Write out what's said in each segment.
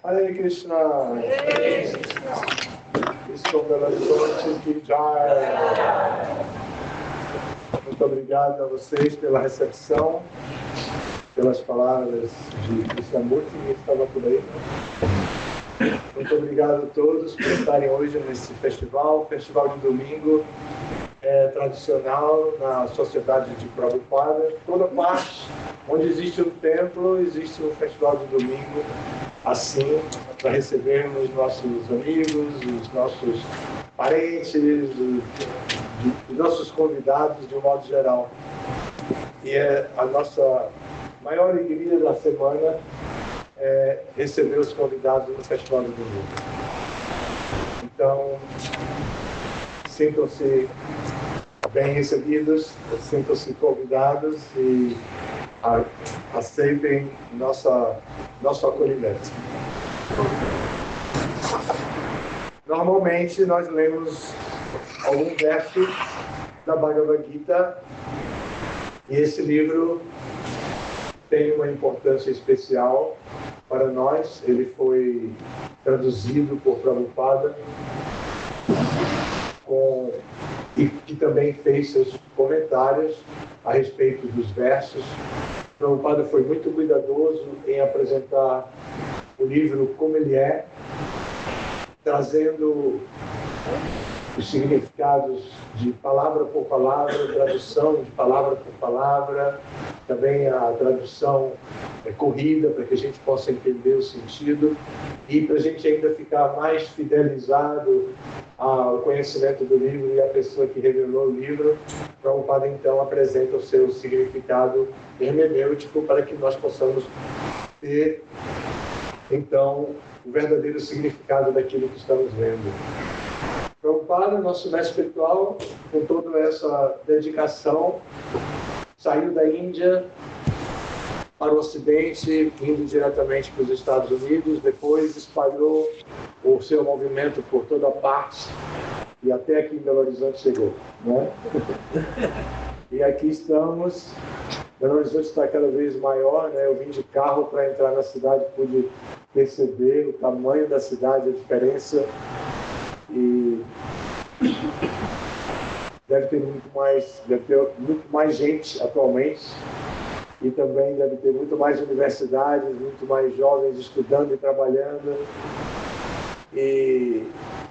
Hare Krishna. Estou pela sorte que já. Muito obrigado a vocês pela recepção, pelas palavras de Krishnamurti, que estava por aí. Muito obrigado a todos por estarem hoje nesse festival de domingo tradicional na Sociedade de Prabhupada. Toda parte onde existe um templo, existe um festival de domingo, assim, para recebermos nossos amigos, os nossos parentes, os nossos convidados de um modo geral. E a nossa maior alegria da semana é receber os convidados no Festival do Domingo. Então, sintam-se bem recebidos, sintam-se convidados e aceitem nosso acolhimento. Normalmente, nós lemos algum verso da Bhagavad Gita e esse livro tem uma importância especial para nós. Ele foi traduzido por Prabhupada e que também fez seus comentários a respeito dos versos. Prabhupada foi muito cuidadoso em apresentar o livro como ele é, trazendo os significados de palavra por palavra, tradução de palavra por palavra, também a tradução corrida, para que a gente possa entender o sentido e para a gente ainda ficar mais fidelizado ao conhecimento do livro e à pessoa que revelou o livro. Prabhupada então apresenta o seu significado hermenêutico para que nós possamos ter então o verdadeiro significado daquilo que estamos vendo. Prabhupada, nosso mestre espiritual, com toda essa dedicação, saiu da Índia para o Ocidente, indo diretamente para os Estados Unidos, depois espalhou o seu movimento por toda parte e até aqui em Belo Horizonte chegou, né? E aqui estamos. Belo Horizonte está cada vez maior, né? Eu vim de carro para entrar na cidade, pude perceber o tamanho da cidade, a diferença. E deve ter muito mais gente atualmente e também deve ter muito mais universidades, muito mais jovens estudando e trabalhando, e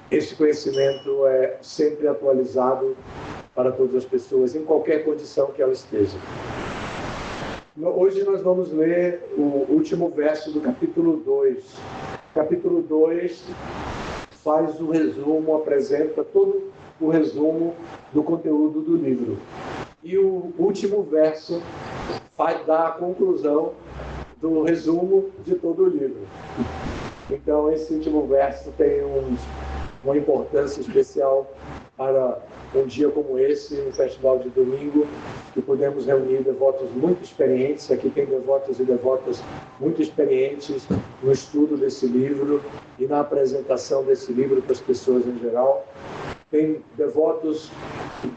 esse conhecimento é sempre atualizado para todas as pessoas, em qualquer condição que ela esteja. Hoje nós vamos ler o último verso do capítulo 2. Capítulo 2 faz o resumo, apresenta todo o resumo do conteúdo do livro. E o último verso vai dar a conclusão do resumo de todo o livro. Então, esse último verso tem uma importância especial para um dia como esse, no Festival de Domingo, que podemos reunir devotos muito experientes. Aqui tem devotos e devotas muito experientes no estudo desse livro e na apresentação desse livro para as pessoas em geral. Tem devotos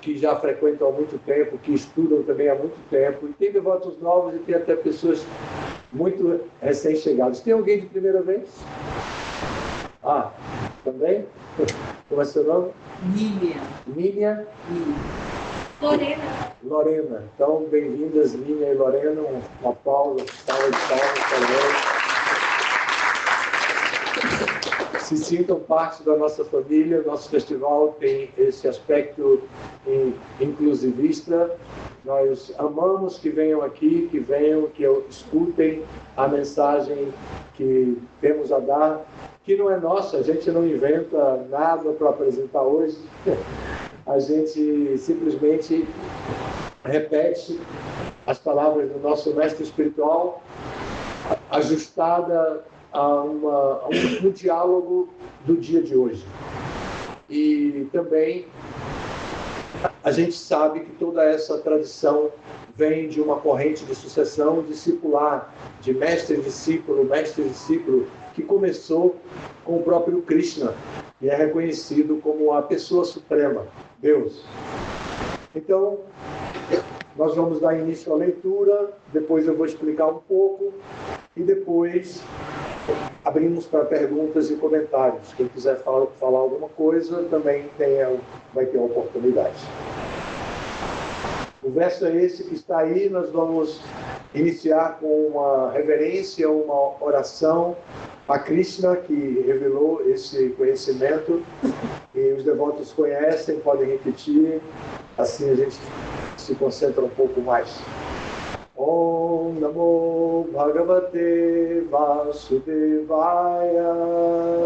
que já frequentam há muito tempo, que estudam também há muito tempo, e tem devotos novos e tem até pessoas muito recém-chegadas. Tem alguém de primeira vez? Ah, também? Como é seu nome? Nínia. Nínia? Lorena. Lorena. Então, bem-vindas, Nínia e Lorena. Uma salva de palmas para se sintam parte da nossa família. Nosso festival tem esse aspecto inclusivista. Nós amamos que venham aqui, que escutem a mensagem que temos a dar, que não é nossa, a gente não inventa nada para apresentar hoje. A gente simplesmente repete as palavras do nosso mestre espiritual, ajustada a um diálogo do dia de hoje. E também a gente sabe que toda essa tradição vem de uma corrente de sucessão discipular, de mestre-discípulo, que começou com o próprio Krishna e é reconhecido como a pessoa suprema, Deus. Então, nós vamos dar início à leitura, depois eu vou explicar um pouco e depois abrimos para perguntas e comentários. Quem quiser falar alguma coisa também vai ter a oportunidade. O verso é esse que está aí. Nós vamos iniciar com uma reverência, uma oração a Krishna, que revelou esse conhecimento, e os devotos conhecem, podem repetir, assim a gente se concentra um pouco mais. Om Namo Bhagavate Vasudevaya.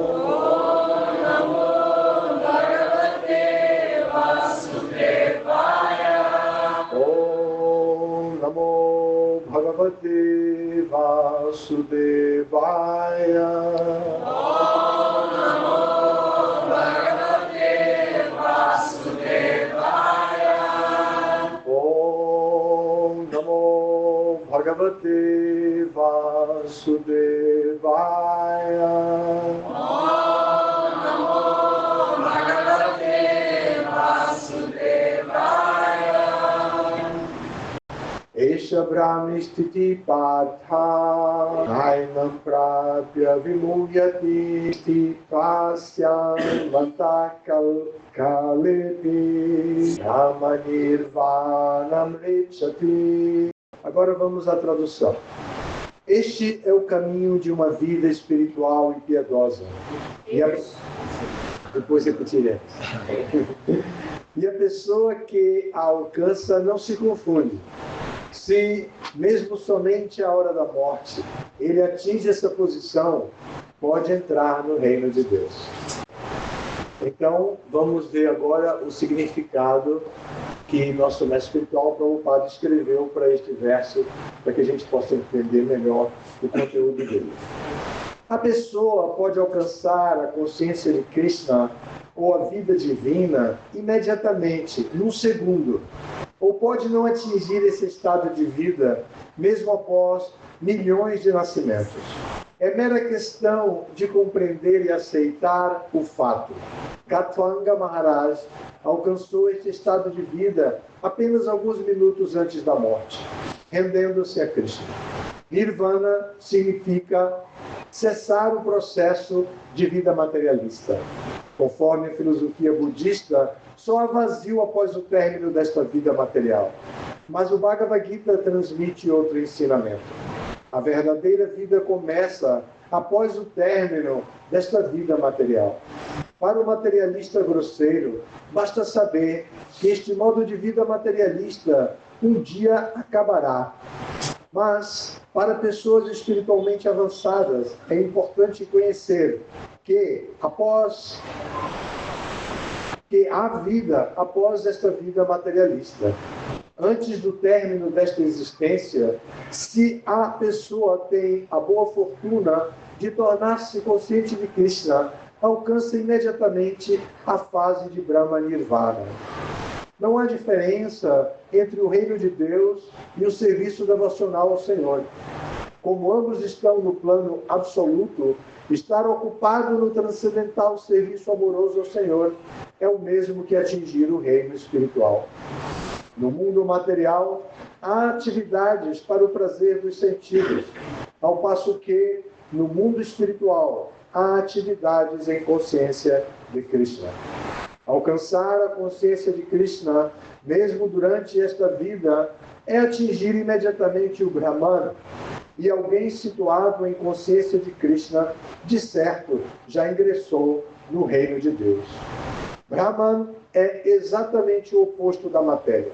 Om Namo Bhagavate Vasudevaya. Om Namo Bhagavate Vasudevaya. Om Namo Bhagavate Vasudevaya. Om Namo Bhagavate Vasudevaya. Om Namo Bhagavate Vasudevaya. Esha Brahmistiti Partha Ainam Prapya Vimuyati Stipasyam Vantakal Kalepi Ramanirvanam Richati. Agora vamos à tradução. Este é o caminho de uma vida espiritual e piedosa. Depois repetiremos. E a pessoa que a alcança não se confunde. Se, mesmo somente à hora da morte, ele atinge essa posição, pode entrar no reino de Deus. Então, vamos ver agora o significado que nosso mestre espiritual, Prabhupada, escreveu para este verso, para que a gente possa entender melhor o conteúdo dele. A pessoa pode alcançar a consciência de Krishna ou a vida divina imediatamente, num segundo, ou pode não atingir esse estado de vida mesmo após milhões de nascimentos. É mera questão de compreender e aceitar o fato. Katwanga Maharaj alcançou este estado de vida apenas alguns minutos antes da morte, rendendo-se a Krishna. Nirvana significa cessar o processo de vida materialista. Conforme a filosofia budista, só há vazio após o término desta vida material. Mas o Bhagavad Gita transmite outro ensinamento. A verdadeira vida começa após o término desta vida material. Para o materialista grosseiro, basta saber que este modo de vida materialista um dia acabará. Mas, para pessoas espiritualmente avançadas, é importante conhecer que há vida após esta vida materialista. Antes do término desta existência, se a pessoa tem a boa fortuna de tornar-se consciente de Krishna, alcança imediatamente a fase de Brahma Nirvana. Não há diferença entre o reino de Deus e o serviço devocional ao Senhor. Como ambos estão no plano absoluto, estar ocupado no transcendental serviço amoroso ao Senhor é o mesmo que atingir o reino espiritual. No mundo material, há atividades para o prazer dos sentidos, ao passo que, no mundo espiritual, há atividades em consciência de Krishna. Alcançar a consciência de Krishna, mesmo durante esta vida, é atingir imediatamente o Brahman, e alguém situado em consciência de Krishna, de certo, já ingressou no reino de Deus. Brahman é exatamente o oposto da matéria.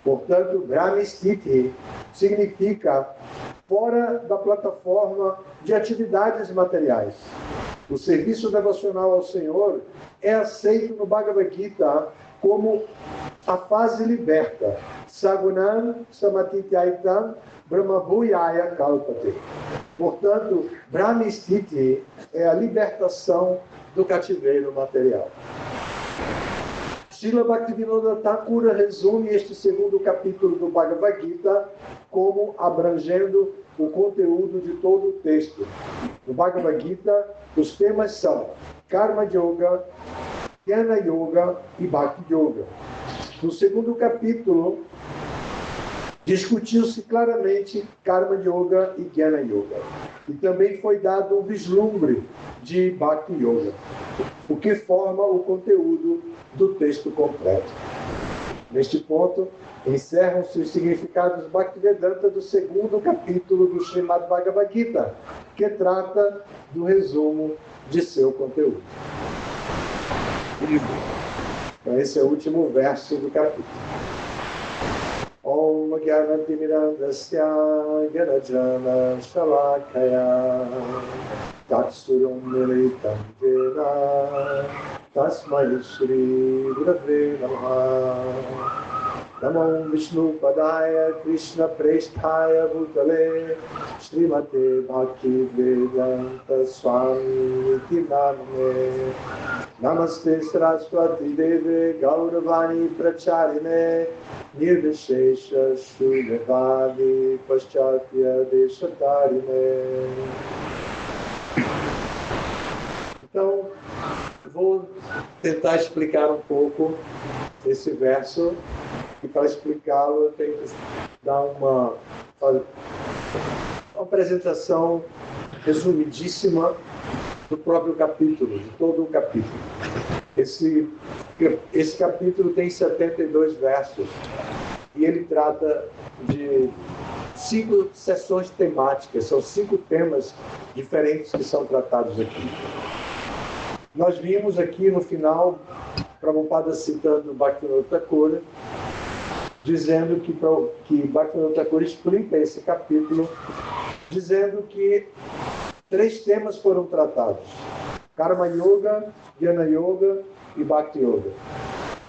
Portanto, Brahmistiti significa fora da plataforma de atividades materiais. O serviço devocional ao Senhor é aceito no Bhagavad Gita como a fase liberta. Sagunan Samatitaitam Brahmabhuyaya Kalpate. Portanto, Brahmistiti é a libertação do cativeiro material. Srila Bhaktivinoda Thakura resume este segundo capítulo do Bhagavad Gita como abrangendo o conteúdo de todo o texto. No Bhagavad Gita, os temas são Karma Yoga, Jnana Yoga e Bhakti Yoga. No segundo capítulo, discutiu-se claramente Karma Yoga e Jnana Yoga. E também foi dado um vislumbre de Bhakti Yoga, o que forma o conteúdo do texto completo. Neste ponto, encerram-se os significados Bhaktivedanta do segundo capítulo do Srimad Bhagavad Gita, que trata do resumo de seu conteúdo. Então, esse é o último verso do capítulo. Om Gyanati Mirandasya Gyanajana Shalakaya Tatsuram Militam Vena Tasmai Shri Gurave Namaha Namo Vishnu Padaya Krishna Presthaya Bhutale Srimate Bhakti Vedanta Swami Namane Namaste Saraswati Deve Gauravani Pracharine Nirvishesha Shunyavadi Paschatya Deshatarine. Então, vou tentar explicar um pouco esse verso, e para explicá-lo eu tenho que dar uma apresentação resumidíssima do próprio capítulo, de todo o capítulo. Esse capítulo tem 72 versos e ele trata de 5 sessões temáticas, são 5 temas diferentes que são tratados aqui. Nós vimos aqui no final, Prabhupada citando Bhaktivinoda Thakur, dizendo que Bhaktivinoda Thakur explica esse capítulo, dizendo que 3 temas foram tratados: Karma Yoga, Jnana Yoga e Bhakti Yoga.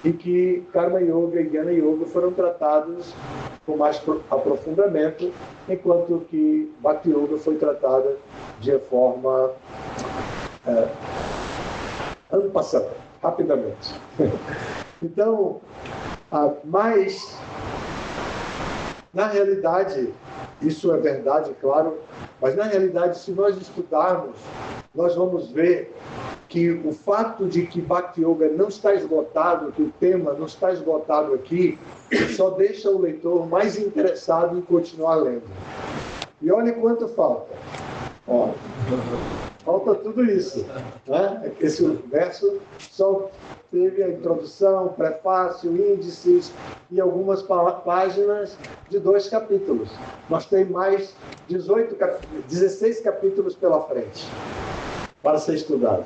E que Karma Yoga e Jnana Yoga foram tratados com mais aprofundamento, enquanto que Bhakti Yoga foi tratada de forma ano passado, rapidamente. Então, mas, na realidade, isso é verdade, claro, mas na realidade, se nós estudarmos, nós vamos ver que o fato de que Bhakti Yoga não está esgotado, que o tema não está esgotado aqui, só deixa o leitor mais interessado em continuar lendo. E olha quanto falta. Ó, falta tudo isso, né? Esse verso só teve a introdução, prefácio, índices e algumas páginas de 2 capítulos. Nós temos mais 16 capítulos pela frente para ser estudado.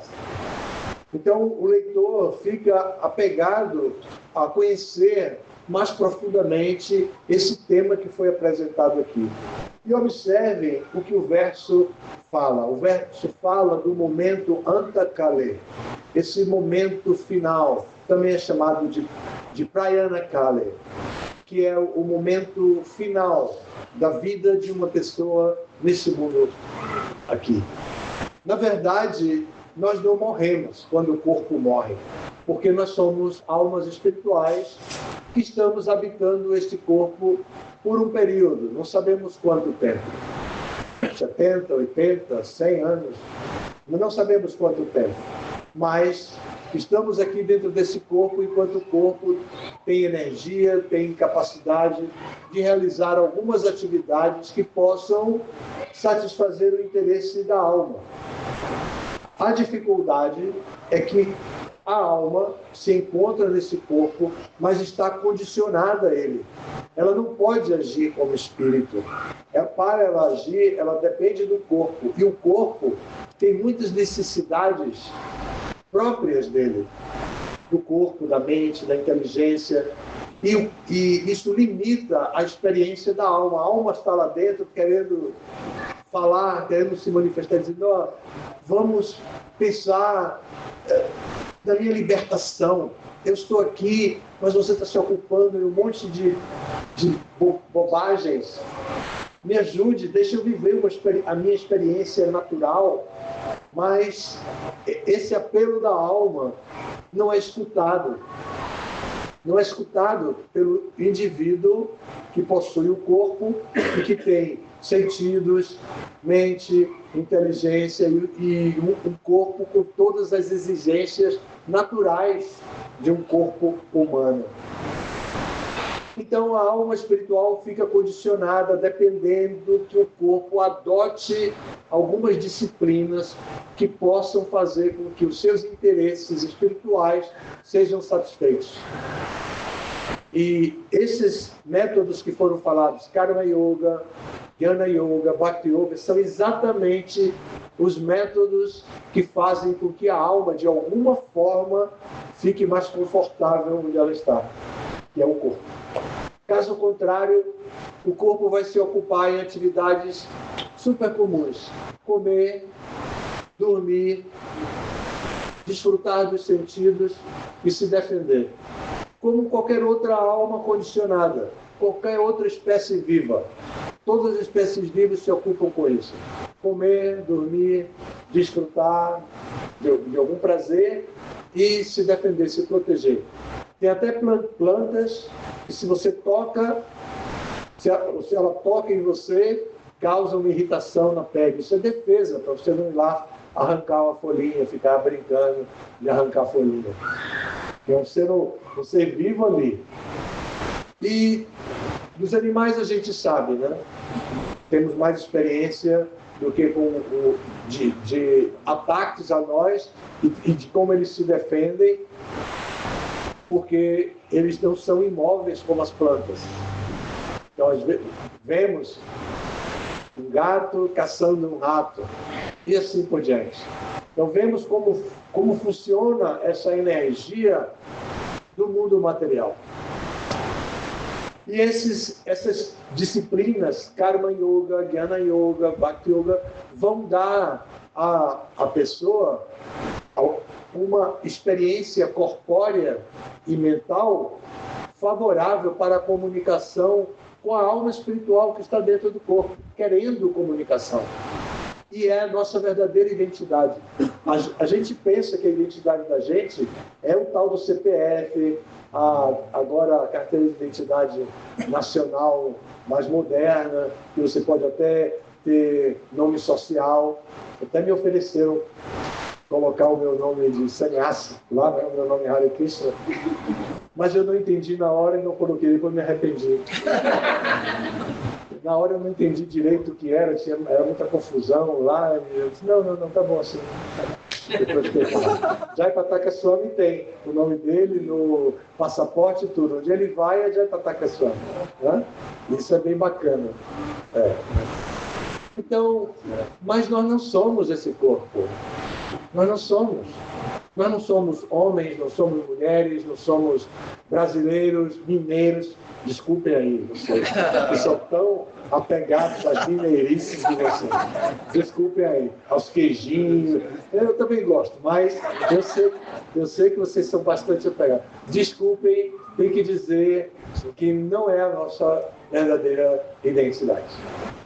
Então, o leitor fica apegado a conhecer mais profundamente esse tema que foi apresentado aqui. E observem o que o verso fala. O verso fala do momento Antakale, esse momento final, também é chamado de Prayana Kale, que é o momento final da vida de uma pessoa nesse mundo aqui. Na verdade, nós não morremos quando o corpo morre, porque nós somos almas espirituais que estamos habitando este corpo por um período, não sabemos quanto tempo. 70, 80, 100 anos, não sabemos quanto tempo. Mas estamos aqui dentro desse corpo enquanto o corpo tem energia, tem capacidade de realizar algumas atividades que possam satisfazer o interesse da alma. A dificuldade é que a alma se encontra nesse corpo, mas está condicionada a ele. Ela não pode agir como espírito. Para ela agir, ela depende do corpo. E o corpo tem muitas necessidades próprias dele. Do corpo, da mente, da inteligência. E isso limita a experiência da alma. A alma está lá dentro querendo falar, querendo se manifestar, dizendo, vamos pensar na minha libertação. Eu estou aqui, mas você está se ocupando em um monte de bobagens. Me ajude, deixa eu viver a minha experiência natural. Mas esse apelo da alma não é escutado. Não é escutado pelo indivíduo que possui o corpo e que tem sentidos, mente, inteligência e um corpo com todas as exigências naturais de um corpo humano. Então, a alma espiritual fica condicionada dependendo que o corpo adote algumas disciplinas que possam fazer com que os seus interesses espirituais sejam satisfeitos. E esses métodos que foram falados, Karma Yoga, Jnana Yoga, Bhakti Yoga, são exatamente os métodos que fazem com que a alma, de alguma forma, fique mais confortável onde ela está, que é o corpo. Caso contrário, o corpo vai se ocupar em atividades super comuns. Comer, dormir, desfrutar dos sentidos e se defender. Como qualquer outra alma condicionada, qualquer outra espécie viva. Todas as espécies vivas se ocupam com isso. Comer, dormir, desfrutar de algum prazer e se defender, se proteger. Tem até plantas que, se você toca, se ela toca em você, causa uma irritação na pele. Isso é defesa, para você não ir lá arrancar uma folhinha, ficar brincando de arrancar a folhinha. É um ser vivo ali. E dos animais a gente sabe, né? Temos mais experiência do que de ataques a nós e de como eles se defendem, porque eles não são imóveis como as plantas. Então, vemos um gato caçando um rato e assim por diante. Então, vemos como funciona essa energia do mundo material. E essas disciplinas, Karma Yoga, Jnana Yoga, Bhakti Yoga, vão dar à pessoa uma experiência corpórea e mental favorável para a comunicação com a alma espiritual que está dentro do corpo, querendo comunicação. E é a nossa verdadeira identidade. A gente pensa que a identidade da gente é o tal do CPF, agora a carteira de identidade nacional mais moderna, que você pode até ter nome social. Até me ofereceram colocar o meu nome de sannyasi lá, né? O meu nome é Hare Krishna. Mas eu não entendi na hora e não coloquei, depois me arrependi. Na hora eu não entendi direito o que era muita confusão lá. Eu disse, não, tá bom assim. Depois que Jayapataka Swami tem o nome dele no passaporte e tudo. Onde ele vai é Jayapataka Swami. Né? Isso é bem bacana. Então, mas nós não somos esse corpo. Nós não somos. Nós não somos homens, não somos mulheres, não somos brasileiros, mineiros. Desculpem aí, vocês que são tão apegados às mineirices de vocês. Desculpem aí, aos queijinhos. Eu também gosto, mas eu sei que vocês são bastante apegados. Desculpem, tem que dizer que não é a nossa verdadeira identidade.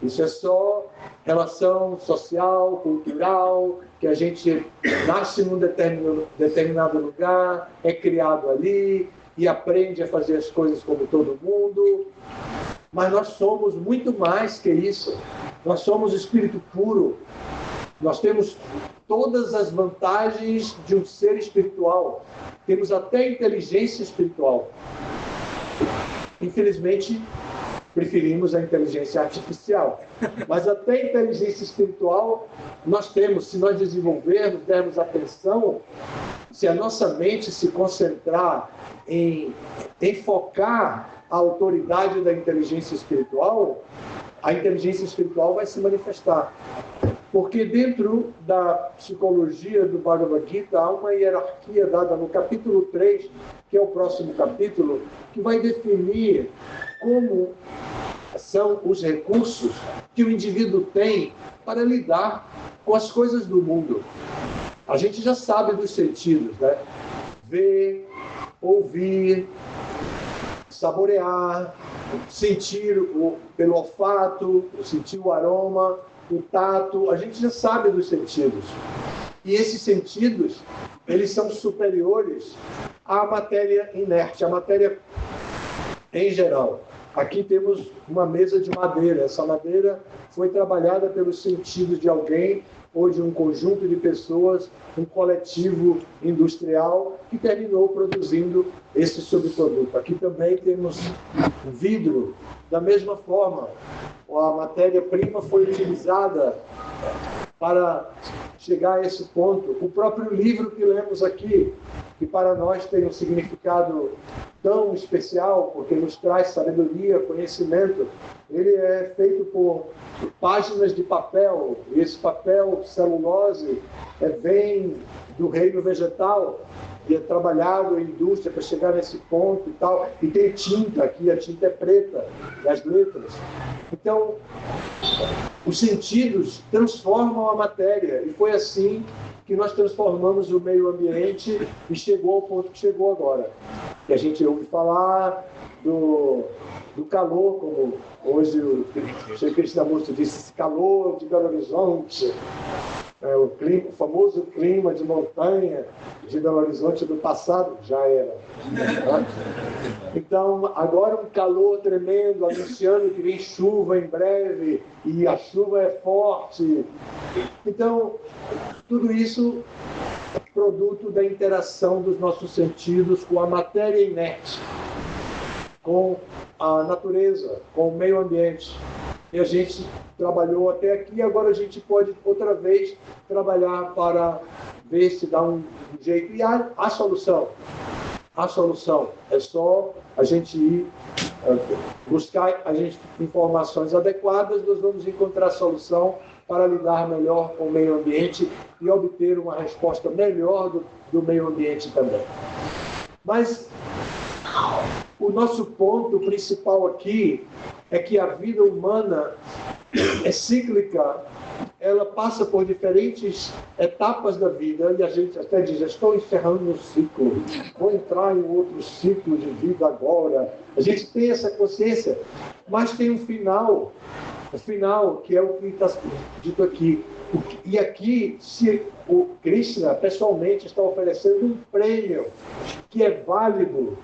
Isso é só relação social, cultural, que a gente nasce num determinado lugar, é criado ali e aprende a fazer as coisas como todo mundo. Mas nós somos muito mais que isso. Nós somos espírito puro. Nós temos todas as vantagens de um ser espiritual. Temos até inteligência espiritual. Infelizmente, preferimos a inteligência artificial. Mas até inteligência espiritual nós temos, se nós desenvolvermos, dermos atenção, se a nossa mente se concentrar em focar a autoridade da inteligência espiritual, a inteligência espiritual vai se manifestar. Porque dentro da psicologia do Bhagavad Gita há uma hierarquia dada no capítulo 3, que é o próximo capítulo, que vai definir como são os recursos que o indivíduo tem para lidar com as coisas do mundo. A gente já sabe dos sentidos, né? Ver, ouvir, saborear, sentir pelo olfato, sentir o aroma, o tato, a gente já sabe dos sentidos. E esses sentidos, eles são superiores à matéria inerte, à matéria em geral. Aqui temos uma mesa de madeira. Essa madeira foi trabalhada pelos sentidos de alguém ou de um conjunto de pessoas, um coletivo industrial que terminou produzindo esse subproduto. Aqui também temos vidro, da mesma forma. A matéria-prima foi utilizada para chegar a esse ponto. O próprio livro que lemos aqui, que para nós tem um significado tão especial, porque nos traz sabedoria, conhecimento, ele é feito por páginas de papel, e esse papel, celulose, vem do reino vegetal, e é trabalhado em indústria para chegar nesse ponto e tal, e tem tinta aqui, a tinta é preta, as letras. Então, os sentidos transformam a matéria, e foi assim que nós transformamos o meio ambiente e chegou ao ponto que chegou agora. Que a gente ouve falar do calor, como hoje o Sr. Krishnamurti disse, esse calor de Belo Horizonte, o famoso clima de montanha de Belo Horizonte do passado, já era. Né? Então, agora um calor tremendo, anunciando que vem chuva em breve, e a chuva é forte. Então, tudo isso é produto da interação dos nossos sentidos com a matéria inerte, com a natureza, com o meio ambiente. E a gente trabalhou até aqui, agora a gente pode outra vez trabalhar para ver se dá um jeito. E a solução. A solução é só a gente ir buscar informações adequadas, nós vamos encontrar a solução para lidar melhor com o meio ambiente e obter uma resposta melhor do meio ambiente também. Mas o nosso ponto principal aqui é que a vida humana é cíclica, ela passa por diferentes etapas da vida, e a gente até diz, estou encerrando um ciclo, vou entrar em outro ciclo de vida agora. A gente tem essa consciência, mas tem um final, o final que é o que está dito aqui. E aqui, se o Krishna pessoalmente está oferecendo um prêmio que é válido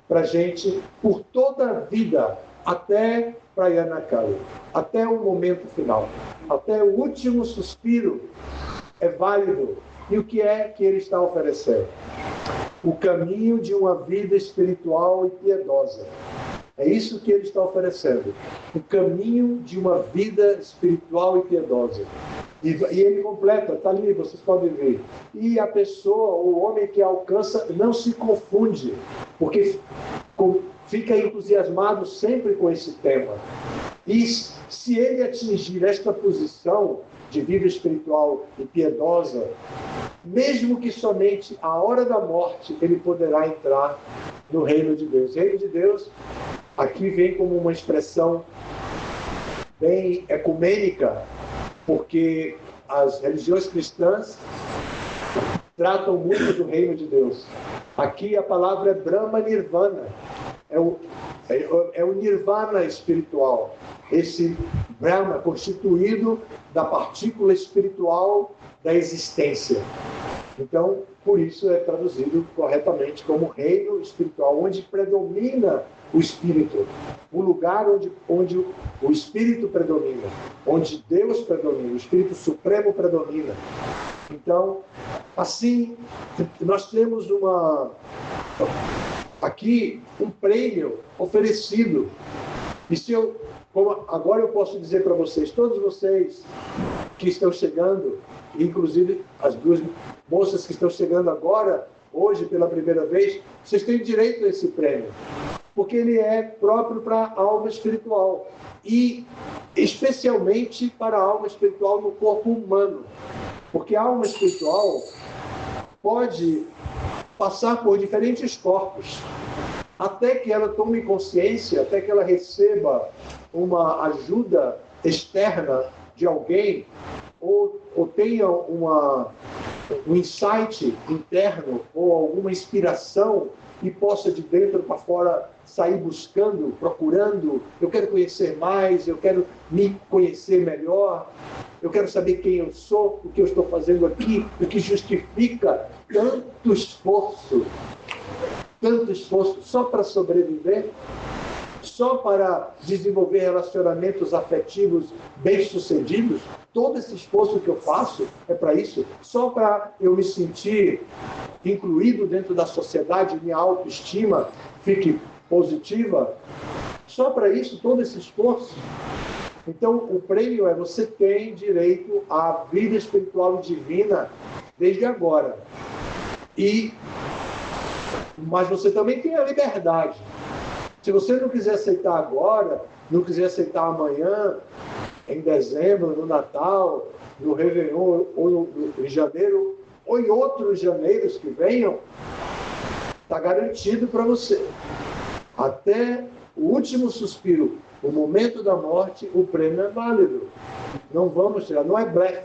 para a gente por toda a vida, até Prayanakala, até o momento final, até o último suspiro é válido. E o que é que ele está oferecendo? O caminho de uma vida espiritual e piedosa. É isso que ele está oferecendo. O caminho de uma vida espiritual e piedosa. E ele completa, está ali, vocês podem ver. E a pessoa, o homem que alcança, não se confunde, porque fica entusiasmado sempre com esse tema. E se ele atingir esta posição de vida espiritual e piedosa, mesmo que somente a hora da morte, ele poderá entrar no reino de Deus. O reino de Deus aqui vem como uma expressão bem ecumênica, porque as religiões cristãs tratam muito do reino de Deus. Aqui a palavra é Brahma Nirvana, é o Nirvana espiritual, esse Brahma constituído da partícula espiritual da existência. Então, por isso é traduzido corretamente como reino espiritual, onde predomina o espírito, o lugar onde o espírito predomina, onde Deus predomina, o Espírito Supremo predomina. Então, assim, nós temos aqui um prêmio oferecido. E agora eu posso dizer para vocês, todos vocês que estão chegando, inclusive as duas moças que estão chegando agora, hoje pela primeira vez, vocês têm direito a esse prêmio, porque ele é próprio para a alma espiritual e especialmente para a alma espiritual no corpo humano, porque a alma espiritual pode passar por diferentes corpos, até que ela tome consciência, até que ela receba uma ajuda externa de alguém, ou tenha um insight interno, ou alguma inspiração, e possa de dentro para fora sair buscando, procurando, eu quero conhecer mais, eu quero me conhecer melhor, eu quero saber quem eu sou, o que eu estou fazendo aqui, o que justifica tanto esforço só para sobreviver. só para desenvolver relacionamentos afetivos bem-sucedidos? Todo esse esforço que eu faço é para isso? Só para eu me sentir incluído dentro da sociedade, minha autoestima fique positiva? Só para isso todo esse esforço? Então, o prêmio é: você tem direito à vida espiritual e divina desde agora. Mas você também tem a liberdade. Se você não quiser aceitar agora, não quiser aceitar amanhã, em dezembro, no Natal, no Réveillon, ou em janeiro, ou em outros janeiros que venham, está garantido para você. Até o último suspiro, o momento da morte, o prêmio é válido. Não vamos tirar, não é blefe.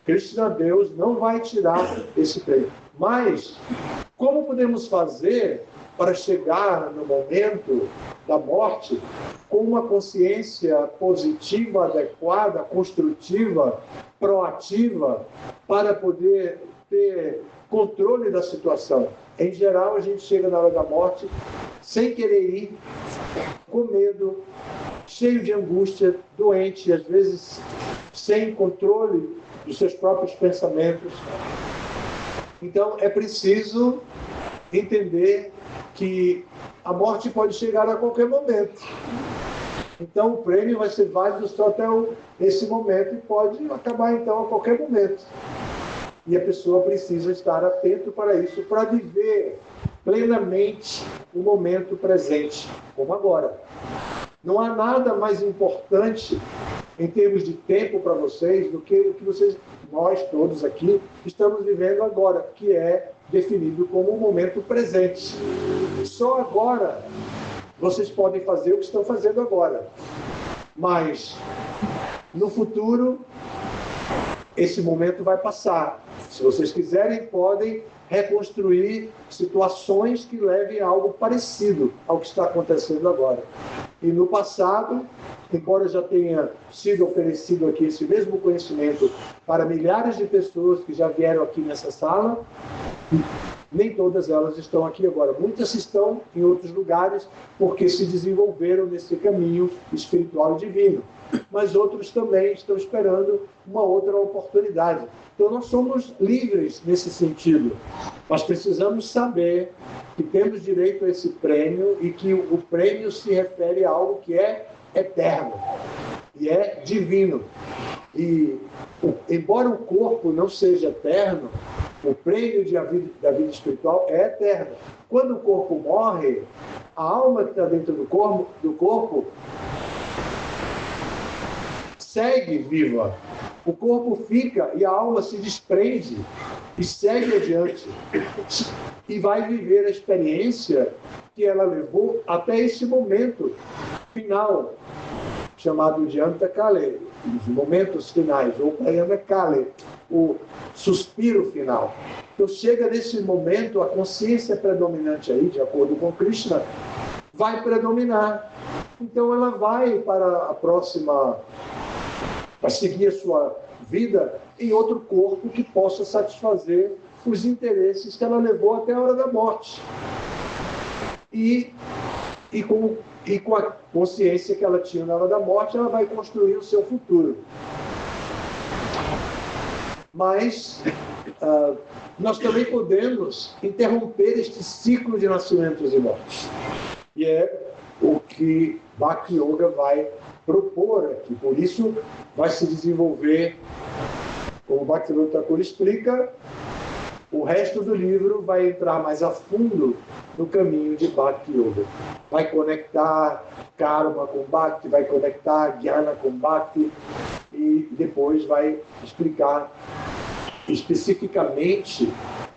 Krishna, Deus, não vai tirar esse prêmio. Mas, como podemos fazer para chegar no momento da morte com uma consciência positiva, adequada, construtiva, proativa, para poder ter controle da situação? Em geral, a gente chega na hora da morte sem querer ir, com medo, cheio de angústia, doente, às vezes sem controle dos seus próprios pensamentos. Então, é preciso entender que a morte pode chegar a qualquer momento. Então, o prêmio vai ser válido só até esse momento e pode acabar, então, a qualquer momento. E a pessoa precisa estar atento para isso, para viver plenamente o momento presente, como agora. Não há nada mais importante em termos de tempo para vocês do que o que vocês, nós todos aqui, estamos vivendo agora, que é definido como o momento presente. Só agora vocês podem fazer o que estão fazendo agora. Mas no futuro, esse momento vai passar. Se vocês quiserem, podem reconstruir situações que levem a algo parecido ao que está acontecendo agora. E no passado, embora já tenha sido oferecido aqui esse mesmo conhecimento para milhares de pessoas que já vieram aqui nessa sala, nem todas elas estão aqui agora. Muitas estão em outros lugares porque se desenvolveram nesse caminho espiritual e divino. Mas outros também estão esperando uma outra oportunidade. Então nós somos livres nesse sentido, mas precisamos saber que temos direito a esse prêmio e que o prêmio se refere a algo que é eterno e é divino. E embora o corpo não seja eterno, o prêmio da vida espiritual é eterno. Quando o corpo morre, a alma que está dentro do corpo segue viva. O corpo fica e a alma se desprende e segue adiante. E vai viver a experiência que ela levou até esse momento final, chamado de Anta Kale, os momentos finais, ou Prayana Kale, o suspiro final. Então chega nesse momento, a consciência predominante aí, de acordo com Krishna, vai predominar. Então ela vai para a próxima, para seguir a sua vida em outro corpo que possa satisfazer os interesses que ela levou até a hora da morte. E com a consciência que ela tinha na hora da morte, ela vai construir o seu futuro. Mas nós também podemos interromper este ciclo de nascimentos e mortes. E é o que Bhakti Yoga vai propor aqui. Por isso, vai se desenvolver, como o Bhaktivinoda Thakur explica, o resto do livro vai entrar mais a fundo no caminho de Bhakti Yoga. Vai conectar Karma com Bhakti, vai conectar Jnana com Bhakti e depois vai explicar especificamente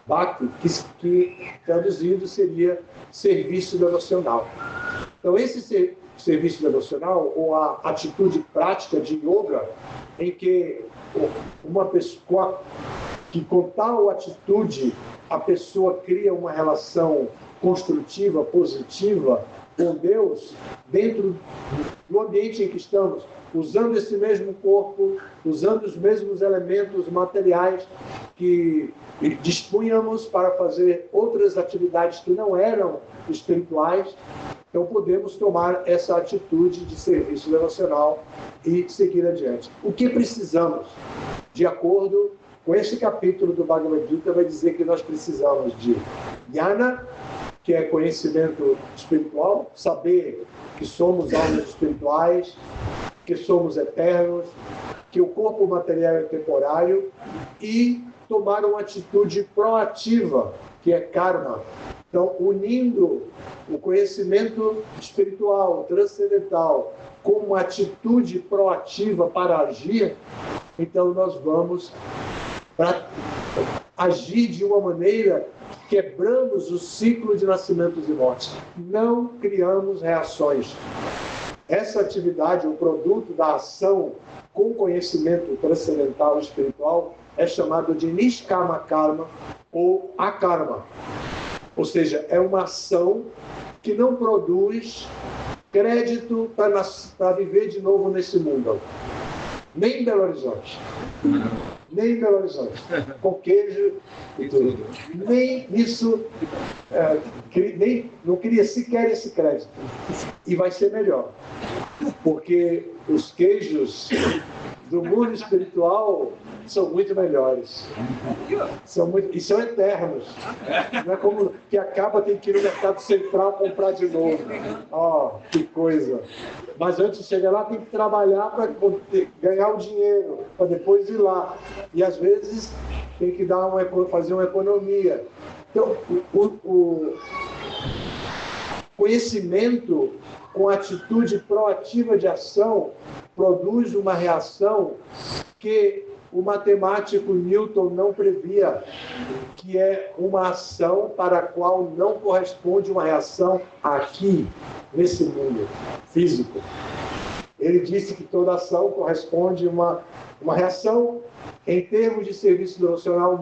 Bhakti, que traduzido seria serviço devocional. Então, esse serviço devocional, ou a atitude prática de yoga, em que uma pessoa, que com tal atitude a pessoa cria uma relação construtiva, positiva com Deus, dentro do ambiente em que estamos, usando esse mesmo corpo, usando os mesmos elementos materiais que dispunhamos para fazer outras atividades que não eram espirituais, Então podemos tomar essa atitude de serviço devocional e seguir adiante. O que precisamos? De acordo com esse capítulo do Bhagavad Gita, vai dizer que nós precisamos de jnana, que é conhecimento espiritual, saber que somos almas espirituais, que somos eternos, que o corpo material é temporário, e tomar uma atitude proativa, que é karma. Então, unindo o conhecimento espiritual, transcendental, com uma atitude proativa para agir, então nós vamos agir de uma maneira que quebramos o ciclo de nascimentos e mortes. Não criamos reações. Essa atividade, o produto da ação com conhecimento transcendental e espiritual, é chamado de Nishkama Karma ou Akarma. Ou seja, é uma ação que não produz crédito para viver de novo nesse mundo. Nem em Belo Horizonte. Nem em Belo Horizonte. Com queijo e tudo. Nem isso, não queria sequer esse crédito. E vai ser melhor. Porque os queijos do mundo espiritual são muito melhores. E são eternos. Não é como que acaba, tem que ir no mercado central comprar de novo. Que coisa. Mas antes de chegar lá, tem que trabalhar para ganhar o dinheiro, para depois ir lá. E às vezes tem que fazer uma economia. Então, o conhecimento com atitude proativa de ação produz uma reação que o matemático Newton não previa, que é uma ação para a qual não corresponde uma reação aqui, nesse mundo físico. Ele disse que toda ação corresponde a uma reação. Em termos de serviço devocional,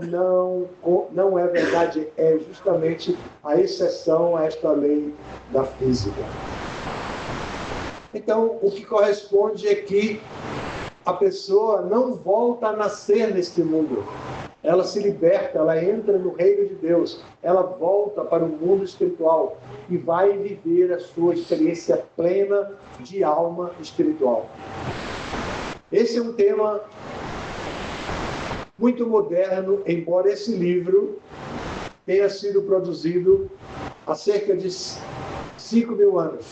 não é verdade, é justamente a exceção a esta lei da física. Então, o que corresponde é que a pessoa não volta a nascer neste mundo. Ela se liberta, ela entra no reino de Deus, ela volta para o mundo espiritual e vai viver a sua experiência plena de alma espiritual. Esse é um tema muito moderno, embora esse livro tenha sido produzido há cerca de 5.000 anos.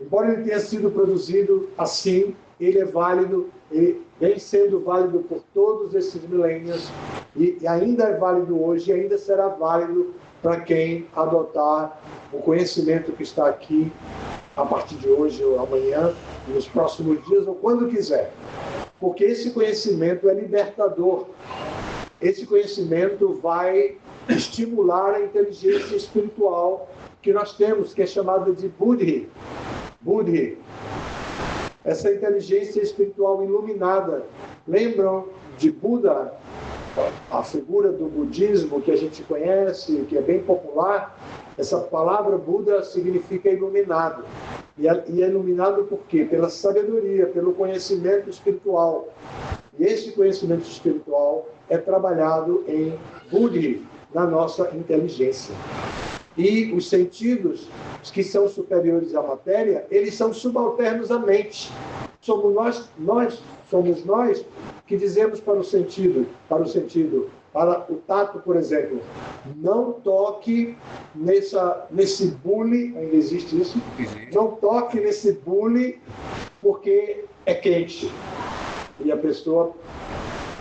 Embora ele tenha sido produzido assim, ele é válido, ele vem sendo válido por todos esses milênios e ainda é válido hoje e ainda será válido para quem adotar o conhecimento que está aqui a partir de hoje ou amanhã, nos próximos dias ou quando quiser. Porque esse conhecimento é libertador. Esse conhecimento vai estimular a inteligência espiritual que nós temos, que é chamada de Buddhi. Buddhi. Essa inteligência espiritual iluminada. Lembram de Buda? A figura do budismo que a gente conhece, que é bem popular. Essa palavra Buda significa iluminado. E é iluminado por quê? Pela sabedoria, pelo conhecimento espiritual. E esse conhecimento espiritual é trabalhado em Buddhi, na nossa inteligência. E os sentidos, os que são superiores à matéria, eles são subalternos à mente. Somos nós que dizemos para o tato, por exemplo, não toque nesse bule, ainda existe isso? Não toque nesse bule porque é quente. E a pessoa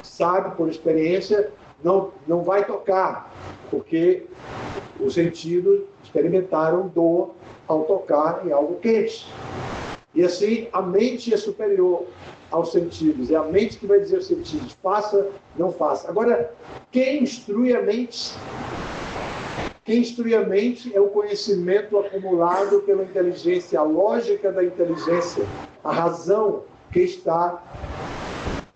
sabe, por experiência, não vai tocar, porque os sentidos experimentaram dor ao tocar em algo quente. E assim, a mente é superior aos sentidos. É a mente que vai dizer aos sentidos, faça, não faça. Agora, quem instrui a mente? Quem instrui a mente é o conhecimento acumulado pela inteligência, a lógica da inteligência, a razão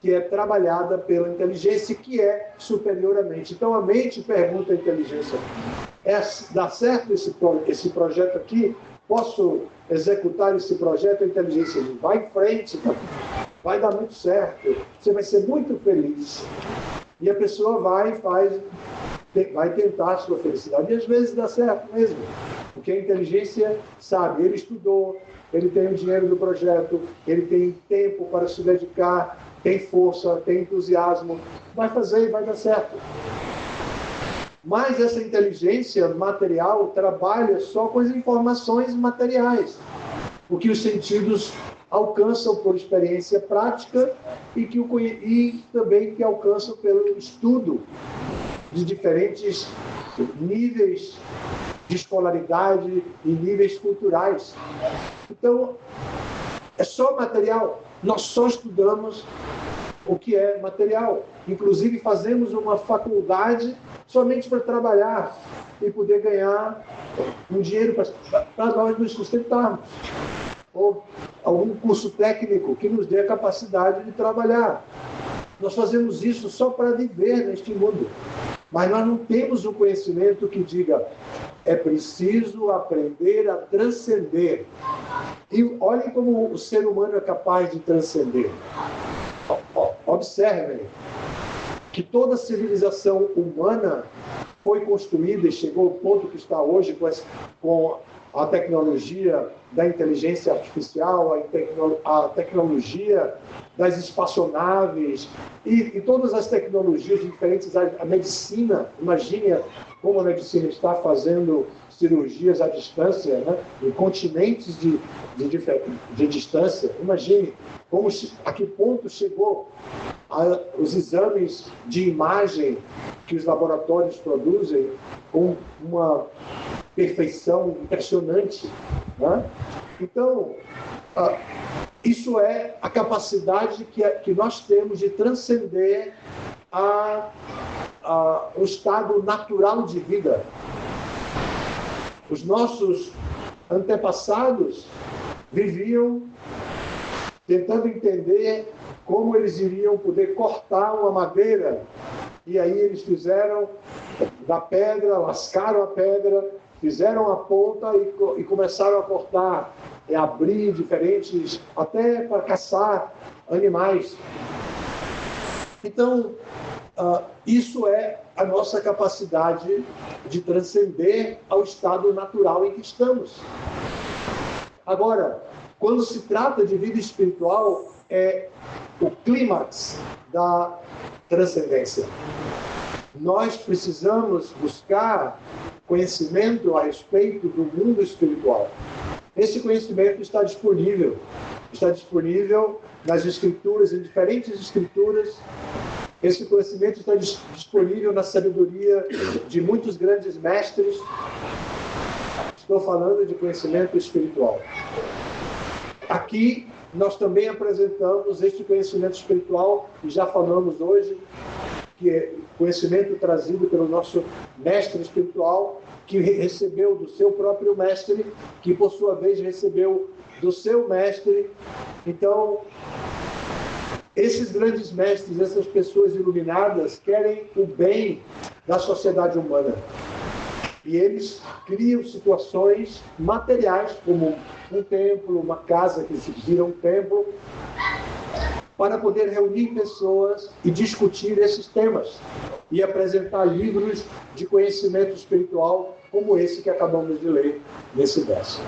que é trabalhada pela inteligência, que é superior à mente. Então, a mente pergunta à inteligência, dá certo esse projeto aqui? Posso executar esse projeto? A inteligência diz, vai em frente, vai dar muito certo, você vai ser muito feliz. E a pessoa vai e faz vai tentar a sua felicidade. E às vezes dá certo mesmo, porque a inteligência sabe, ele estudou, ele tem o dinheiro do projeto, ele tem tempo para se dedicar, tem força, tem entusiasmo, vai fazer e vai dar certo. Mas essa inteligência material trabalha só com as informações materiais, o que os sentidos alcançam por experiência prática e também que alcançam pelo estudo de diferentes níveis de escolaridade e níveis culturais. Então, é só material. Nós só estudamos o que é material. Inclusive, fazemos uma faculdade somente para trabalhar e poder ganhar um dinheiro para nós nos sustentarmos. Ou algum curso técnico que nos dê a capacidade de trabalhar. Nós fazemos isso só para viver neste mundo. Mas nós não temos um conhecimento que diga é preciso aprender a transcender. E olhem como o ser humano é capaz de transcender. Observem que toda civilização humana foi construída e chegou ao ponto que está hoje com a tecnologia da inteligência artificial, a tecnologia das espaçonaves e todas as tecnologias diferentes, a medicina. Imagine como a medicina está fazendo cirurgias à distância, né? Em continentes de distância. Imagine a que ponto chegou os exames de imagem que os laboratórios produzem com uma perfeição impressionante, né? Então, isso é a capacidade que nós temos de transcender o estado natural de vida. Os nossos antepassados viviam tentando entender como eles iriam poder cortar uma madeira. E aí eles fizeram da pedra, lascaram a pedra, fizeram a ponta e começaram a cortar e abrir diferentes, até para caçar animais. Então, isso é a nossa capacidade de transcender ao estado natural em que estamos. Agora, quando se trata de vida espiritual, é o clímax da transcendência. Nós precisamos buscar conhecimento a respeito do mundo espiritual. Esse conhecimento está disponível nas escrituras, em diferentes escrituras. Esse conhecimento está disponível na sabedoria de muitos grandes mestres. Estou falando de conhecimento espiritual. Aqui nós também apresentamos este conhecimento espiritual, e já falamos hoje, que é conhecimento trazido pelo nosso mestre espiritual, que recebeu do seu próprio mestre, que por sua vez recebeu do seu mestre. Então, esses grandes mestres, essas pessoas iluminadas, querem o bem da sociedade humana. E eles criam situações materiais, como um templo, uma casa que se vira um templo, para poder reunir pessoas e discutir esses temas e apresentar livros de conhecimento espiritual como esse que acabamos de ler nesse verso.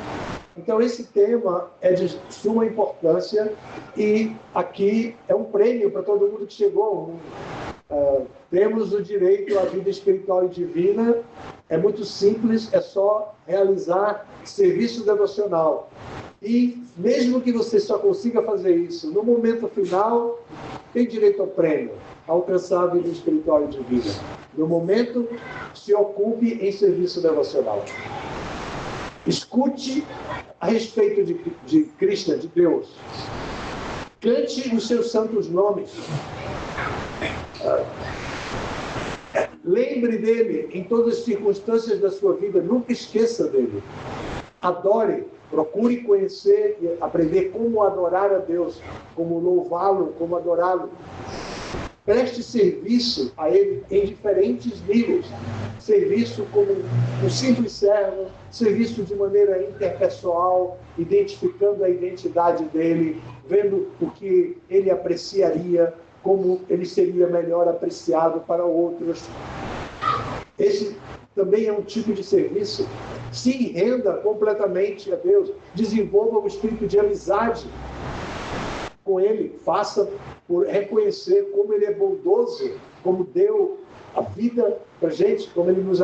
Então, esse tema é de suma importância e aqui é um prêmio para todo mundo que chegou. Temos o direito à vida espiritual e divina. É muito simples, é só realizar serviço devocional. E mesmo que você só consiga fazer isso no momento final, tem direito ao prêmio, a alcançar a vida espiritual e divina. No momento, se ocupe em serviço devocional. Escute a respeito de Krishna, de Deus. Cante os seus santos nomes. Lembre dele em todas as circunstâncias da sua vida. Nunca esqueça dele. Adore. Procure conhecer e aprender como adorar a Deus, como louvá-lo, como adorá-lo. Preste serviço a Ele em diferentes níveis. Serviço como um simples servo, serviço de maneira interpessoal, identificando a identidade dele, vendo o que ele apreciaria, como ele seria melhor apreciado para outros. Esse também é um tipo de serviço. Se renda completamente a Deus. Desenvolva o espírito de amizade com Ele. Faça por reconhecer como Ele é bondoso, como deu a vida para a gente, como Ele nos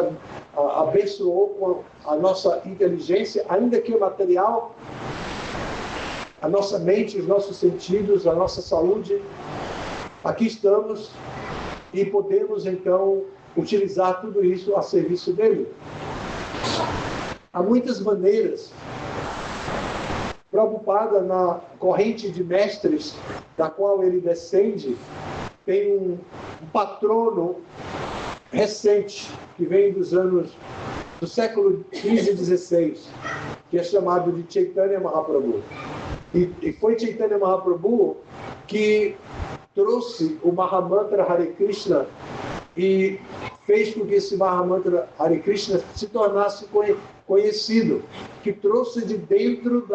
abençoou com a nossa inteligência, ainda que material, a nossa mente, os nossos sentidos, a nossa saúde. Aqui estamos e podemos, então, utilizar tudo isso a serviço dele. Há muitas maneiras. Prabhupada, na corrente de mestres da qual ele descende, tem um patrono recente, que vem do século XV e XVI, que é chamado de Chaitanya Mahaprabhu. E foi Chaitanya Mahaprabhu que trouxe o Mahamantra Hare Krishna e fez com que esse Mahamantra Hare Krishna se tornasse conhecido, que trouxe de dentro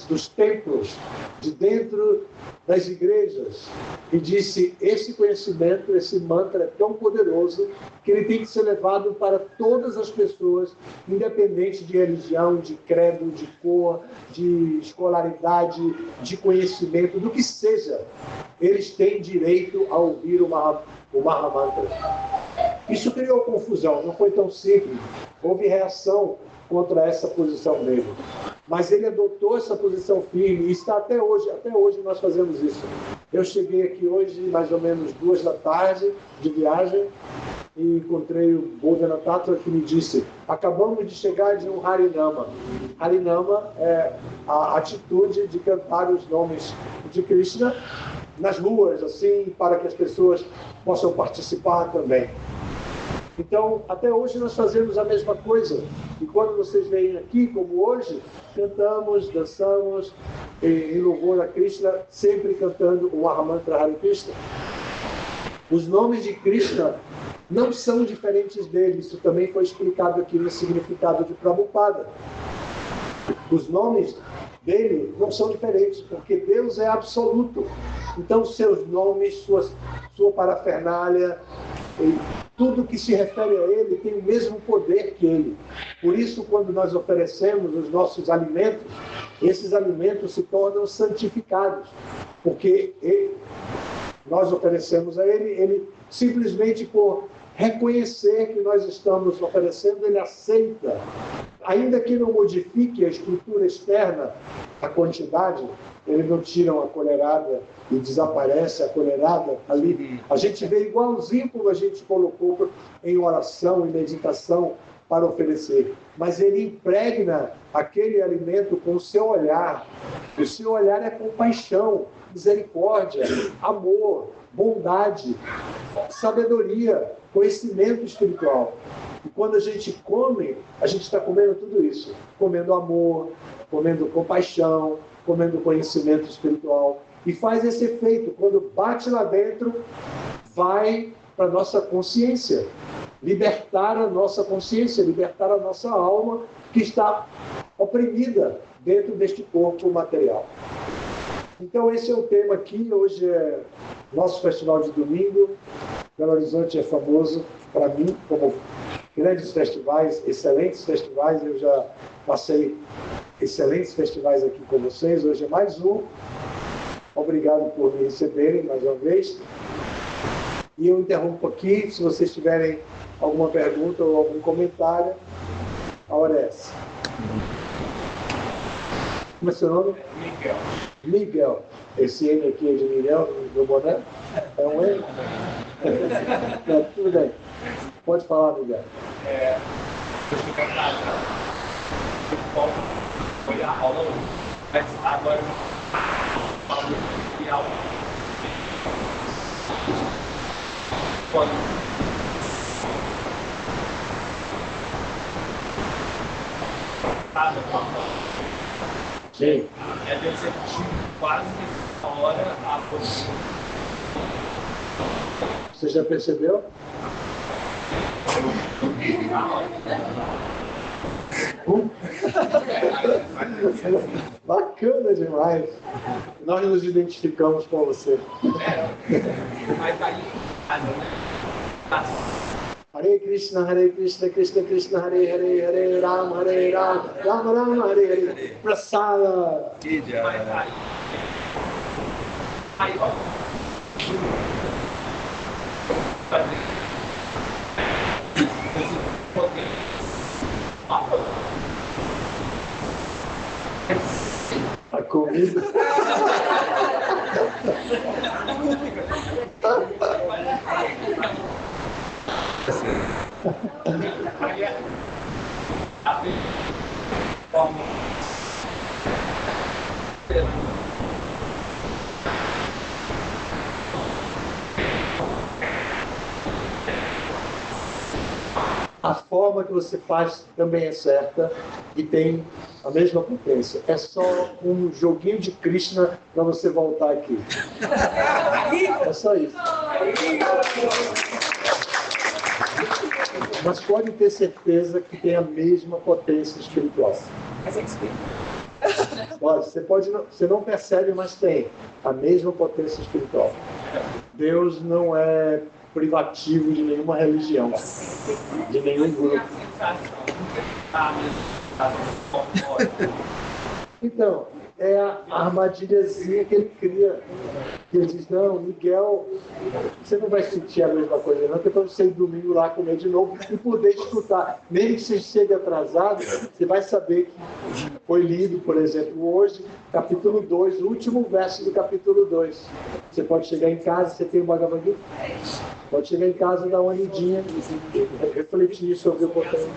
dos templos, de dentro das igrejas, e disse: esse conhecimento, esse mantra é tão poderoso que ele tem que ser levado para todas as pessoas, independente de religião, de credo, de cor, de escolaridade, de conhecimento, do que seja. Eles têm direito a ouvir o Mahamantra. Isso criou confusão, não foi tão simples. Houve reação contra essa posição dele. Mas ele adotou essa posição firme e está até hoje. Até hoje nós fazemos isso. Eu cheguei aqui hoje, mais ou menos 2 da tarde, de viagem, e encontrei o Bodhana Tatra, que me disse: acabamos de chegar de um Harinama. Harinama é a atitude de cantar os nomes de Krishna nas ruas, assim, para que as pessoas possam participar também. Então, até hoje nós fazemos a mesma coisa. E quando vocês vêm aqui, como hoje, cantamos, dançamos em louvor a Krishna, sempre cantando o Mahamantra Hare Krishna. Os nomes de Krishna não são diferentes dele. Isso também foi explicado aqui no significado de Prabhupada. Os nomes dele não são diferentes, porque Deus é absoluto. Então, seus nomes, sua parafernália, tudo que se refere a ele tem o mesmo poder que ele. Por isso, quando nós oferecemos os nossos alimentos, esses alimentos se tornam santificados, porque nós oferecemos a ele simplesmente por reconhecer que nós estamos oferecendo, ele aceita. Ainda que não modifique a estrutura externa, a quantidade, ele não tira uma colherada e desaparece a colherada ali. A gente vê igualzinho como a gente colocou em oração e meditação para oferecer. Mas ele impregna aquele alimento com o seu olhar. O seu olhar é compaixão, misericórdia, amor, bondade, sabedoria, conhecimento espiritual. E quando a gente come, a gente está comendo tudo isso. Comendo amor, comendo compaixão, comendo conhecimento espiritual. E faz esse efeito. Quando bate lá dentro, vai para a nossa consciência. Libertar a nossa consciência, libertar a nossa alma que está oprimida dentro deste corpo material. Então esse é o tema aqui. Hoje é nosso festival de domingo. Belo Horizonte é famoso para mim como grandes festivais, excelentes festivais. Eu já passei excelentes festivais aqui com vocês. Hoje é mais um. Obrigado por me receberem mais uma vez. E eu interrompo aqui, se vocês tiverem alguma pergunta ou algum comentário, a hora é essa. Como é seu nome? Miguel. Miguel. Esse M aqui é de Miguel, do boné? É um M? É, tudo bem. Pode falar, Miguel. Eu estou cansado. Foi a aula hoje. Mas agora eu falo de aula. Quando? Sim. É deceptivo, quase hora a posição. Você já percebeu? Bacana demais. Nós nos identificamos com você. Mas aí, Hare Krishna, Krishna Krishna, Hare Hare, Hare Ram, Rama Rama, Hare Hare. Prasada. A comida. A forma que você faz também é certa e tem a mesma potência. É só um joguinho de Krishna para você voltar aqui. É só isso. Mas pode ter certeza que tem a mesma potência espiritual. Você não percebe, mas tem a mesma potência espiritual. Deus não é privativo de nenhuma religião, de nenhum grupo. Então, é a armadilhazinha que ele cria. Que ele diz, não, Miguel, você não vai sentir a mesma coisa, não, porque para você ir domingo lá comer de novo e poder escutar. Mesmo que você chegue atrasado, você vai saber que foi lido, por exemplo, hoje, capítulo 2, o último verso do capítulo 2. Você pode chegar em casa, você tem o Bhagavad Gita, pode chegar em casa, dar uma lidinha, refletir sobre o portanto.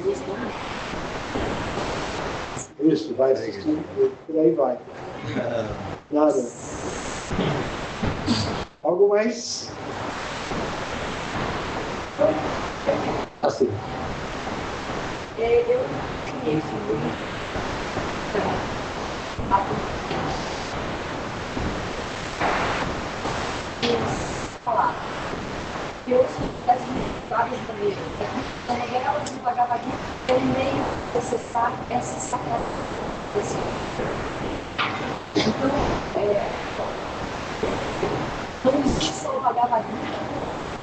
Isso, vai assistir, por aí vai. Nada. Algo mais? Assim. Eu falar. Eu ouço várias maneiras. A novela do Bhagavad Gita é um meio de acessar essa sacada. Então, não existe só o Bhagavad Gita,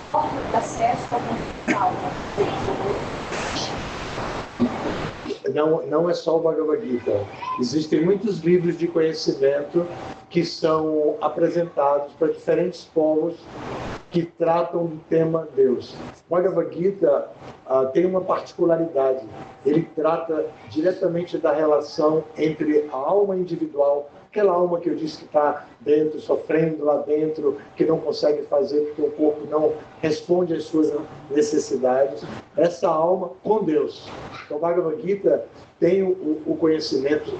forma de acesso ao mundo mental. Não é só o Bhagavad Gita. Existem muitos livros de conhecimento que são apresentados para diferentes povos que tratam do tema Deus. O Bhagavad Gita tem uma particularidade. Ele trata diretamente da relação entre a alma individual, aquela alma que eu disse que está dentro, sofrendo lá dentro, que não consegue fazer porque o corpo não responde às suas necessidades, essa alma com Deus. Então, o Bhagavad Gita tem o conhecimento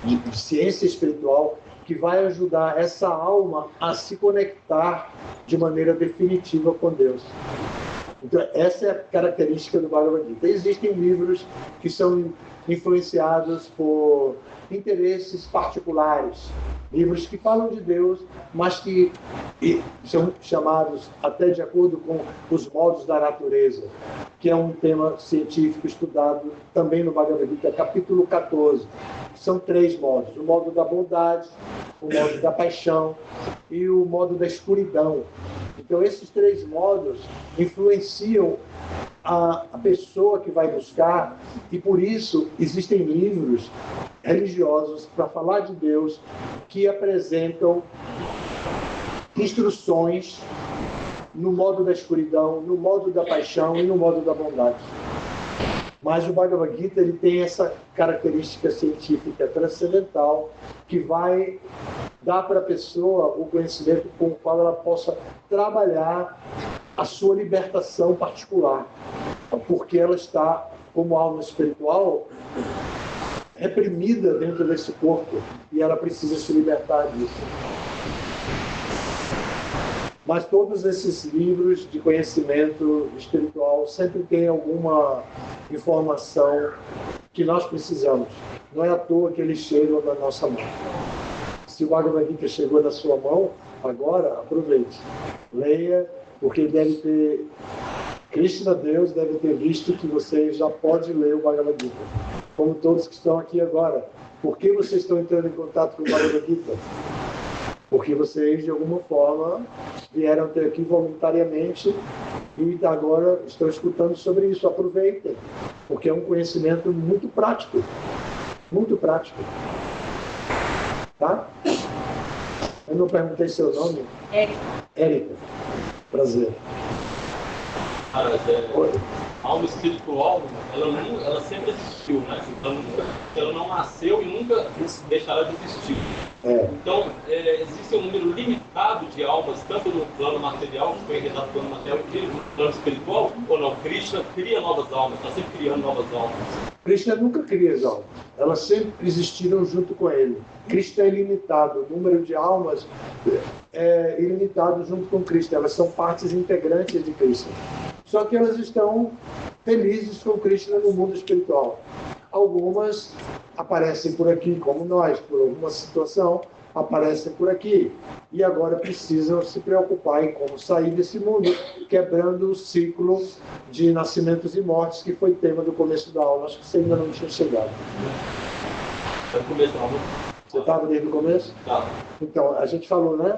de ciência espiritual que vai ajudar essa alma a se conectar de maneira definitiva com Deus. Então, essa é a característica do Bhagavad Gita. Existem livros que são influenciados por interesses particulares, livros que falam de Deus, mas que são chamados até de acordo com os modos da natureza, que é um tema científico estudado também no Bhagavad Gita, capítulo 14. São 3 modos: o modo da bondade, o modo da paixão e o modo da escuridão. Então, esses 3 modos influenciam a pessoa que vai buscar, e por isso existem livros religiosos para falar de Deus que apresentam instruções no modo da escuridão, no modo da paixão e no modo da bondade. Mas o Bhagavad Gita ele tem essa característica científica transcendental que vai dar para a pessoa o conhecimento com o qual ela possa trabalhar a sua libertação particular, porque ela está, como alma espiritual, reprimida dentro desse corpo e ela precisa se libertar disso. Mas todos esses livros de conhecimento espiritual sempre têm alguma informação que nós precisamos. Não é à toa que eles chegam na nossa mão. Se o Bhagavad Gita chegou na sua mão, agora aproveite. Leia, porque deve ter... Krishna, Deus, deve ter visto que você já pode ler o Bhagavad Gita. Como todos que estão aqui agora. Por que vocês estão entrando em contato com o Bhagavad Gita? porque vocês, de alguma forma, vieram até aqui voluntariamente e agora estão escutando sobre isso. Aproveitem, porque é um conhecimento muito prático. Muito prático. Tá? Eu não perguntei seu nome. Érica. Prazer. Oi. A alma espiritual, ela sempre existiu, né? Então, ela não nasceu e nunca deixará de existir. Então, existe um número limitado de almas, tanto no plano material, que foi realizado no plano material, e no plano espiritual, ou não? Krishna cria novas almas, está sempre criando novas almas. Krishna nunca cria as almas, elas sempre existiram junto com ele. Krishna é ilimitado, o número de almas é ilimitado junto com Krishna, elas são partes integrantes de Krishna. Só que elas estão felizes com Krishna no mundo espiritual. Algumas aparecem por aqui, como nós, por alguma situação, aparecem por aqui. E agora precisam se preocupar em como sair desse mundo, quebrando o ciclo de nascimentos e mortes, que foi tema do começo da aula. Acho que você ainda não tinha chegado. Você estava desde o começo? Tá. Então, a gente falou, né,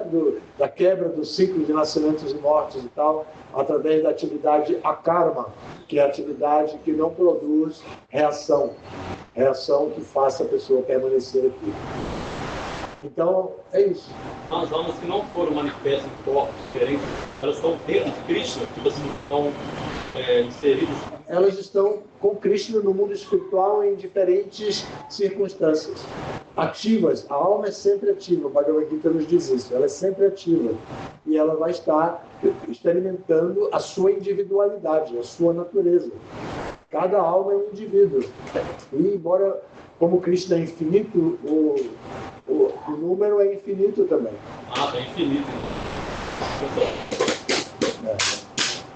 da quebra do ciclo de nascimentos e mortes e tal, através da atividade akarma, que é a atividade que não produz reação que faça a pessoa permanecer aqui. Então, é isso. As almas que não foram manifestas em corpos diferentes, elas estão dentro de Krishna, tipo assim, estão inseridas. Elas estão com Krishna no mundo espiritual em diferentes circunstâncias. Ativas, a alma é sempre ativa, o Bhagavad Gita nos diz isso, ela é sempre ativa. E ela vai estar experimentando a sua individualidade, a sua natureza. Cada alma é um indivíduo. E embora, como Krishna é infinito, o número é infinito também. Ah, é infinito.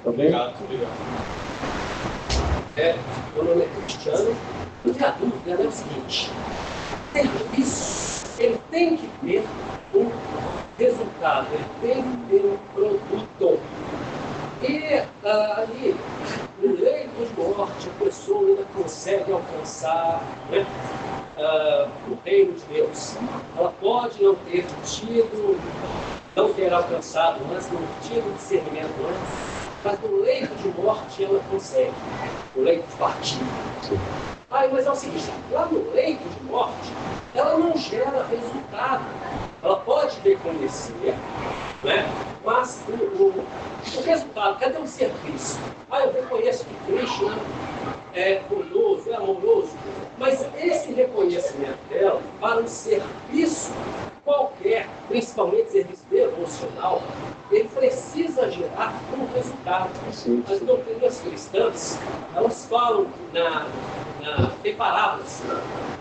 Obrigado. Meu nome é Cristiano, e a dúvida é o seguinte: serviço, ele tem que ter um resultado, ele tem que ter um produto. E ali, no leito de morte, a pessoa ainda consegue alcançar, né, o reino de Deus. Ela pode não ter tido, não ter alcançado, mas não tido discernimento antes. Mas no leito de morte ela consegue, no leito de partida. Mas é o seguinte, lá no leito de morte, ela não gera resultado. Ela pode reconhecer, né? Mas o resultado, cadê o serviço? Eu reconheço que Krishna é bondoso, é amoroso, mas esse reconhecimento dela para um serviço qualquer, principalmente serviço devocional, ele precisa gerar um resultado. As doutrinas cristãs, elas falam tem parábolas,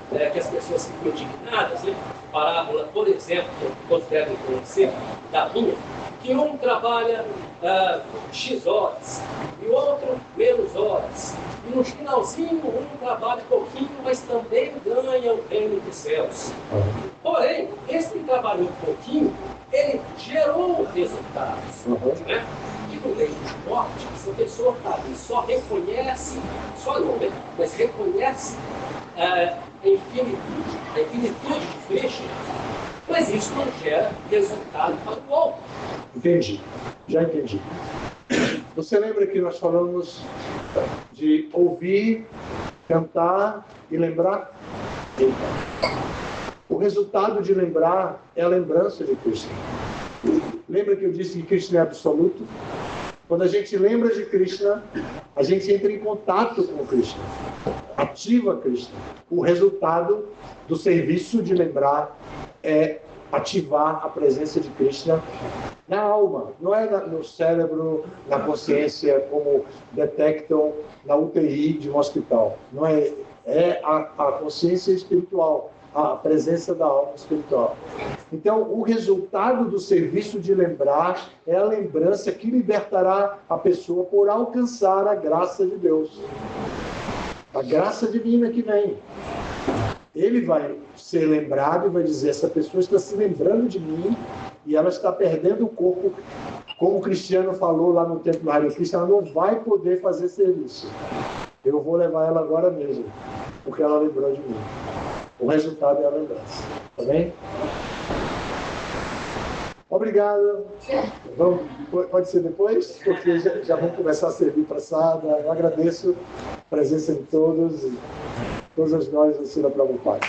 que as pessoas ficam indignadas, né? Parábola, por exemplo, que todos devem conhecer, da vinha, que um trabalha X horas e o outro menos horas. E no finalzinho, um trabalha pouquinho, mas também ganha o reino dos céus. Porém, esse que trabalhou um pouquinho, ele gerou resultados. Né? E no leito de morte, essa pessoa está ali, só reconhece, só não, né? Mas reconhece a infinitude de Krishna, mas isso não gera resultado para o outro. Entendi, já entendi. Você lembra que nós falamos de ouvir, cantar e lembrar? O resultado de lembrar é a lembrança de Krishna. Lembra que eu disse que Krishna é absoluto? Quando a gente lembra de Krishna, a gente entra em contato com Krishna, ativa Krishna. O resultado do serviço de lembrar é ativar a presença de Krishna na alma, não é no cérebro, na consciência, como detectam na UTI de um hospital. Não é a consciência espiritual, a presença da alma espiritual. Então, o resultado do serviço de lembrar é a lembrança que libertará a pessoa por alcançar a graça de Deus. A graça divina que vem. Ele vai ser lembrado e vai dizer: essa pessoa está se lembrando de mim e ela está perdendo o corpo. Como o Cristiano falou lá no templo do Hare Krishna, ela não vai poder fazer serviço. Eu vou levar ela agora mesmo, porque ela lembrou de mim. O resultado é a lembrança. Tá bem? Obrigado. Pode ser depois, porque já vamos começar a servir praçada. Eu agradeço a presença de todos, todas nós do Sila Prabhupada.